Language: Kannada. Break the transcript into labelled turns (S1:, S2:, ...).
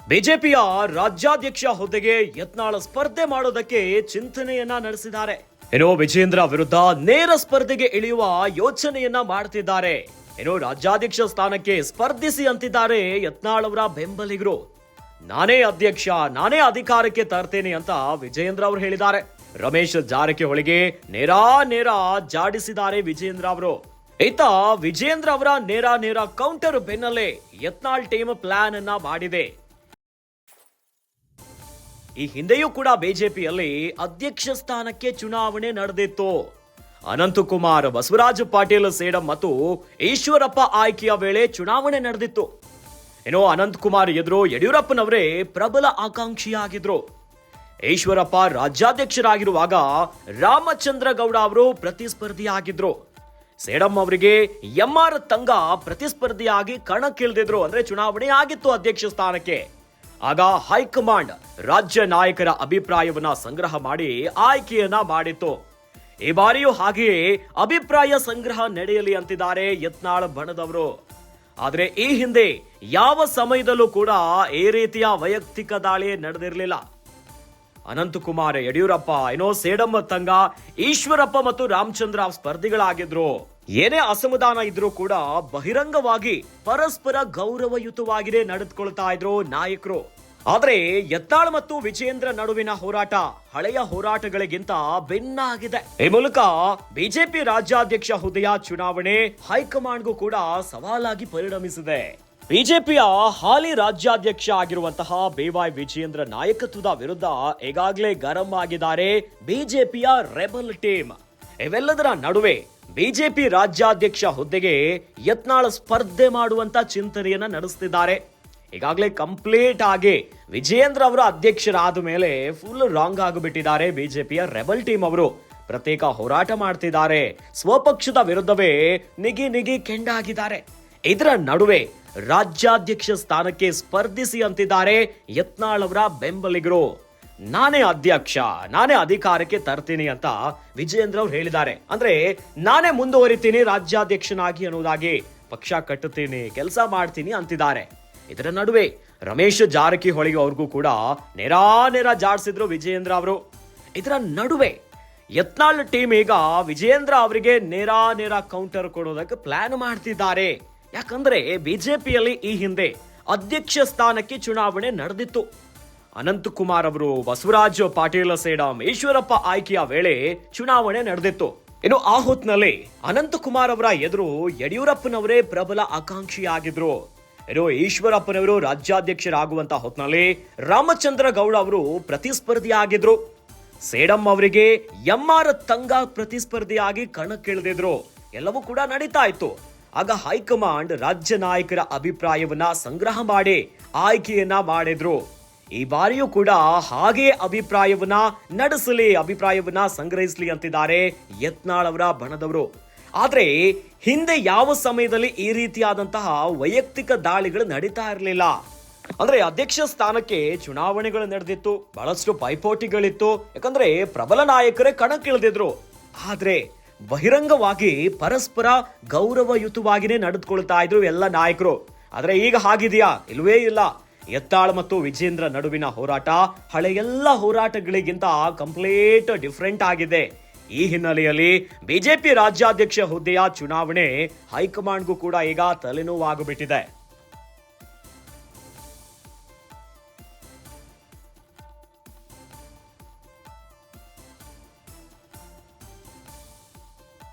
S1: ಬಿಜೆಪಿಯ ರಾಜ್ಯಾಧ್ಯಕ್ಷ ಹುದ್ದೆಗೆ ಯತ್ನಾಳ್ ಸ್ಪರ್ಧೆ ಮಾಡೋದಕ್ಕೆ ಚಿಂತನೆಯನ್ನ ನಡೆಸಿದ್ದಾರೆ. ವಿಜೇಂದ್ರ ವಿರುದ್ಧ ನೇರ ಸ್ಪರ್ಧೆಗೆ ಇಳಿಯುವ ಯೋಚನೆಯನ್ನ ಮಾಡ್ತಿದ್ದಾರೆ. ರಾಜ್ಯಾಧ್ಯಕ್ಷ ಸ್ಥಾನಕ್ಕೆ ಸ್ಪರ್ಧಿಸಿ ಅಂತಿದ್ದಾರೆ ಯತ್ನಾಳ್ ಅವರ ಬೆಂಬಲಿಗರು. ನಾನೇ ಅಧ್ಯಕ್ಷ, ನಾನೇ ಅಧಿಕಾರಕ್ಕೆ ತರ್ತೇನೆ ಅಂತ ವಿಜೇಂದ್ರ ಅವರು ಹೇಳಿದ್ದಾರೆ. ರಮೇಶ್ ಜಾರಕಿಹೊಳಿಗೆ ನೇರ ಜಾಡಿಸಿದ್ದಾರೆ ವಿಜೇಂದ್ರ ಅವರು. ಈತ ವಿಜೇಂದ್ರ ಅವರ ನೇರ ಕೌಂಟರ್ ಬೆನ್ನಲ್ಲೇ ಯತ್ನಾಳ್ ಟೀಮ್ ಪ್ಲಾನ್ ಅನ್ನ ಮಾಡಿದೆ. ಈ ಹಿಂದೆಯೂ ಕೂಡ ಬಿಜೆಪಿಯಲ್ಲಿ ಅಧ್ಯಕ್ಷ ಸ್ಥಾನಕ್ಕೆ ಚುನಾವಣೆ ನಡೆದಿತ್ತು. ಅನಂತಕುಮಾರ್, ಬಸವರಾಜ ಪಾಟೀಲ್ ಸೇಡಂ ಮತ್ತು ಈಶ್ವರಪ್ಪ ಆಯ್ಕೆಯ ವೇಳೆ ಚುನಾವಣೆ ನಡೆದಿತ್ತು. ಅನಂತಕುಮಾರ್ ಎದುರು ಯಡಿಯೂರಪ್ಪನವರೇ ಪ್ರಬಲ ಆಕಾಂಕ್ಷಿಯಾಗಿದ್ರು. ಈಶ್ವರಪ್ಪ ರಾಜ್ಯಾಧ್ಯಕ್ಷರಾಗಿರುವಾಗ ರಾಮಚಂದ್ರ ಗೌಡ ಅವರು ಪ್ರತಿಸ್ಪರ್ಧಿಯಾಗಿದ್ರು. ಸೇಡಂ ಅವರಿಗೆ ಎಂಆರ್ ತಂಗ ಪ್ರತಿಸ್ಪರ್ಧಿಯಾಗಿ ಕಣಕ್ಕಿಳಿದಿದ್ರು. ಅಂದ್ರೆ ಚುನಾವಣೆ ಆಗಿತ್ತು ಅಧ್ಯಕ್ಷ ಸ್ಥಾನಕ್ಕೆ. ಆಗ ಹೈಕಮಾಂಡ್ ರಾಜ್ಯ ನಾಯಕರ ಅಭಿಪ್ರಾಯವನ್ನ ಸಂಗ್ರಹ ಮಾಡಿ ಆಯ್ಕೆಯನ್ನ ಮಾಡಿತ್ತು. ಈ ಬಾರಿಯೂ ಹಾಗೆಯೇ ಅಭಿಪ್ರಾಯ ಸಂಗ್ರಹ ನಡೆಯಲಿ ಅಂತಿದ್ದಾರೆ ಯತ್ನಾಳ್ ಬಣದವರು. ಆದ್ರೆ ಈ ಹಿಂದೆ ಯಾವ ಸಮಯದಲ್ಲೂ ಕೂಡ ಈ ರೀತಿಯ ವೈಯಕ್ತಿಕ ದಾಳಿ ನಡೆದಿರಲಿಲ್ಲ. ಅನಂತಕುಮಾರ್, ಯಡಿಯೂರಪ್ಪ, ಸೇಡಂ ತಂಗ, ಈಶ್ವರಪ್ಪ ಮತ್ತು ರಾಮಚಂದ್ರ ಸ್ಪರ್ಧಿಗಳಾಗಿದ್ರು. ಏನೇ ಅಸಮಾಧಾನ ಇದ್ರೂ ಕೂಡ ಬಹಿರಂಗವಾಗಿ ಪರಸ್ಪರ ಗೌರವಯುತವಾಗಿಯೇ ನಡೆದುಕೊಳ್ತಾ ಇದ್ರು ನಾಯಕರು. ಆದ್ರೆ ಯತ್ನಾಳ್ ಮತ್ತು ವಿಜೇಂದ್ರ ನಡುವಿನ ಹೋರಾಟ ಹಳೆಯ ಹೋರಾಟಗಳಿಗಿಂತ ಭಿನ್ನಾಗಿದೆ. ಈ ಮೂಲಕ ಬಿಜೆಪಿ ರಾಜ್ಯಾಧ್ಯಕ್ಷ ಹುದ್ದೆಯ ಚುನಾವಣೆ ಹೈಕಮಾಂಡ್ಗೂ ಕೂಡ ಸವಾಲಾಗಿ ಪರಿಣಮಿಸಿದೆ. ಬಿಜೆಪಿಯ ಹಾಲಿ ರಾಜ್ಯಾಧ್ಯಕ್ಷ ಆಗಿರುವಂತಹ ಬಿವೈ ವಿಜೇಂದ್ರ ನಾಯಕತ್ವದ ವಿರುದ್ಧ ಈಗಾಗಲೇ ಗರಂ ಆಗಿದ್ದಾರೆ ಬಿಜೆಪಿಯ ರೆಬಲ್ ಟೀಮ್. ಇವೆಲ್ಲದರ ನಡುವೆ ಬಿಜೆಪಿ ರಾಜ್ಯಾಧ್ಯಕ್ಷ ಹುದ್ದೆಗೆ ಯತ್ನಾಳ್ ಸ್ಪರ್ಧೆ ಮಾಡುವಂತ ಚಿಂತನೆಯನ್ನ ನಡೆಸುತ್ತಿದ್ದಾರೆ. ಈಗಾಗಲೇ ಕಂಪ್ಲೀಟ್ ಆಗಿ ವಿಜೇಂದ್ರ ಅವರು ಅಧ್ಯಕ್ಷರಾದ ಮೇಲೆ ಫುಲ್ ರಾಂಗ್ ಆಗಿಬಿಟ್ಟಿದ್ದಾರೆ. ಬಿಜೆಪಿಯ ರೆಬಲ್ ಟೀಮ್ ಅವರು ಪ್ರತ್ಯೇಕ ಹೋರಾಟ ಮಾಡ್ತಿದ್ದಾರೆ. ಸ್ವಪಕ್ಷದ ವಿರುದ್ಧವೇ ನಿಗಿ ಕೆಂಡಾಗಿದ್ದಾರೆ. ಇದರ ನಡುವೆ ರಾಜ್ಯಾಧ್ಯಕ್ಷ ಸ್ಥಾನಕ್ಕೆ ಸ್ಪರ್ಧಿಸಿ ಅಂತಿದ್ದಾರೆ ಯತ್ನಾಳ್ ಅವರ ಬೆಂಬಲಿಗರು. ನಾನೇ ಅಧ್ಯಕ್ಷ, ನಾನೇ ಅಧಿಕಾರಕ್ಕೆ ತರ್ತೀನಿ ಅಂತ ವಿಜೇಂದ್ರ ಅವರು ಹೇಳಿದ್ದಾರೆ. ಅಂದ್ರೆ ನಾನೇ ಮುಂದುವರಿತೀನಿ ರಾಜ್ಯಾಧ್ಯಕ್ಷನಾಗಿ ಅನ್ನೋದಾಗಿ, ಪಕ್ಷ ಕಟ್ಟುತ್ತೀನಿ, ಕೆಲಸ ಮಾಡ್ತೀನಿ ಅಂತಿದ್ದಾರೆ. ಇದರ ನಡುವೆ ರಮೇಶ್ ಜಾರಕಿಹೊಳಿ ಅವ್ರಿಗೂ ಕೂಡ ನೇರ ಜಾಡಿಸಿದ್ರು ವಿಜೇಂದ್ರ ಅವರು. ಇದರ ನಡುವೆ ಯತ್ನಾಳ್ ಟೀಮ್ ಈಗ ವಿಜೇಂದ್ರ ಅವರಿಗೆ ನೇರ ಕೌಂಟರ್ ಕೊಡೋದಕ್ಕೆ ಪ್ಲಾನ್ ಮಾಡ್ತಿದ್ದಾರೆ. ಯಾಕಂದ್ರೆ ಬಿಜೆಪಿಯಲ್ಲಿ ಈ ಹಿಂದೆ ಅಧ್ಯಕ್ಷ ಸ್ಥಾನಕ್ಕೆ ಚುನಾವಣೆ ನಡೆದಿತ್ತು. ಅನಂತಕುಮಾರ್ ಅವರು, ಬಸವರಾಜ ಪಾಟೀಲ್ ಸೇಡಂ, ಈಶ್ವರಪ್ಪ ಆಯ್ಕೆಯ ವೇಳೆ ಚುನಾವಣೆ ನಡೆದಿತ್ತು. ಆ ಹೊತ್ತಿನಲ್ಲಿ ಅನಂತಕುಮಾರ್ ಅವರ ಎದುರು ಯಡಿಯೂರಪ್ಪನವರೇ ಪ್ರಬಲ ಆಕಾಂಕ್ಷಿಯಾಗಿದ್ರು. ಈಶ್ವರಪ್ಪನವರು ರಾಜ್ಯಾಧ್ಯಕ್ಷರಾಗುವಂತ ಹೊತ್ತಿನಲ್ಲಿ ರಾಮಚಂದ್ರ ಗೌಡ ಅವರು ಪ್ರತಿಸ್ಪರ್ಧಿಯಾಗಿದ್ರು. ಸೇಡಂ ಅವರಿಗೆ ಎಂಆರ್ ತಂಗ ಪ್ರತಿಸ್ಪರ್ಧಿಯಾಗಿ ಕಣಕ್ಕಿಳಿದಿದ್ರು. ಎಲ್ಲವೂ ಕೂಡ ನಡೀತಾ ಇತ್ತು. ಆಗ ಹೈಕಮಾಂಡ್ ರಾಜ್ಯ ನಾಯಕರ ಅಭಿಪ್ರಾಯವನ್ನ ಸಂಗ್ರಹ ಮಾಡಿ ಆಯ್ಕೆಯನ್ನ ಮಾಡಿದ್ರು. ಈ ಬಾರಿಯೂ ಕೂಡ ಹಾಗೆ ಅಭಿಪ್ರಾಯವನ್ನ ಸಂಗ್ರಹಿಸಲಿ ಅಂತಿದ್ದಾರೆ ಯತ್ನಾಳ್ ಅವರ ಬಣದವರು. ಆದ್ರೆ ಹಿಂದೆ ಯಾವ ಸಮಯದಲ್ಲಿ ಈ ರೀತಿಯಾದಂತಹ ವೈಯಕ್ತಿಕ ದಾಳಿಗಳು ನಡೀತಾ ಇರಲಿಲ್ಲ. ಅಂದ್ರೆ ಅಧ್ಯಕ್ಷ ಸ್ಥಾನಕ್ಕೆ ಚುನಾವಣೆಗಳು ನಡೆದಿತ್ತು, ಬಹಳಷ್ಟು ಪೈಪೋಟಿಗಳಿತ್ತು. ಯಾಕಂದ್ರೆ ಪ್ರಬಲ ನಾಯಕರೇ ಕಣಕ್ಕಿಳಿದಿದ್ರು. ಆದ್ರೆ ಬಹಿರಂಗವಾಗಿ ಪರಸ್ಪರ ಗೌರವಯುತವಾಗಿನೇ ನಡೆದುಕೊಳ್ತಾ ಇದ್ರು ಎಲ್ಲ ನಾಯಕರು. ಆದ್ರೆ ಈಗ ಹಾಗಿದೆಯಾ? ಇಲ್ವೇ ಇಲ್ಲ. ಯತ್ನಾಳ್ ಮತ್ತು ವಿಜೇಂದ್ರ ನಡುವಿನ ಹೋರಾಟ ಹಳೆಯೆಲ್ಲ ಹೋರಾಟಗಳಿಗಿಂತ ಕಂಪ್ಲೀಟ್ ಡಿಫರೆಂಟ್ ಆಗಿದೆ. ಈ ಹಿನ್ನೆಲೆಯಲ್ಲಿ ಬಿಜೆಪಿ ರಾಜ್ಯಾಧ್ಯಕ್ಷ ಹುದ್ದೆಯ ಚುನಾವಣೆ ಹೈಕಮಾಂಡ್ಗೂ ಕೂಡ ಈಗ ತಲೆನೋವಾಗುಬಿಟ್ಟಿದೆ.